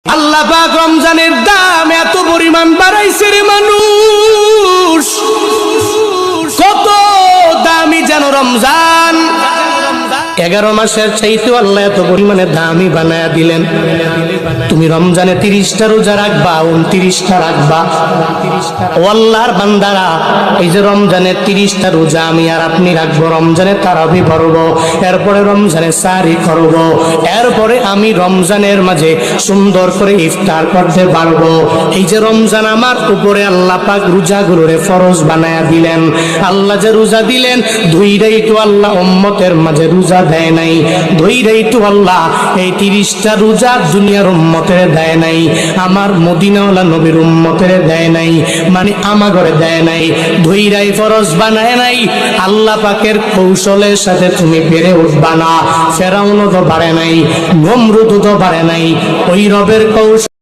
আল্লাহ পাক রমজানের দাম এত পরিমাণ বাড়াইছে রে মানুষ, কত দামি যেন রমজান। 11 মাসের চাইতে আল্লাহ এত পরিমাণে দামি বানায়া দিলেন। তুমি রমজানে 30টা রোজা রাখবা, 29টা রাখবা। ও আল্লাহর বান্দারা, এই যে রমজানে 30টা রোজা আমি আর আপনি রাখবো, রমজানে তারাবি পড়বো, এরপরে রমজানে সাহরি করব, এরপরে আমি রমজানের মাঝে সুন্দর করে ইফতার করতে পারবো। এই যে রমজান আমার উপরে আল্লাহ পাক রোজাগুলোরে ফরজ বানায়া দিলেন। আল্লাহ যে রোজা দিলেন, ধুইরাই তো আল্লাহ উম্মতের মাঝে রোজা দেয় নাই, ধুইরাই তো আল্লাহ এই 30টা রোজা দুনিয়ার উম্মতের দেয় নাই, আমার মদিনাওয়ালা নবীর উম্মতের দেয় নাই, মানে আমাগরে দেয় নাই, ধুইরাই ফরজ বানায় নাই। আল্লাহ পাকের কৌশলের সাথে তুমি পেরে উঠবা না। ফেরাউনও তো পারে নাই, নমরুদও তো পারে নাই, ওই রবের কৌশল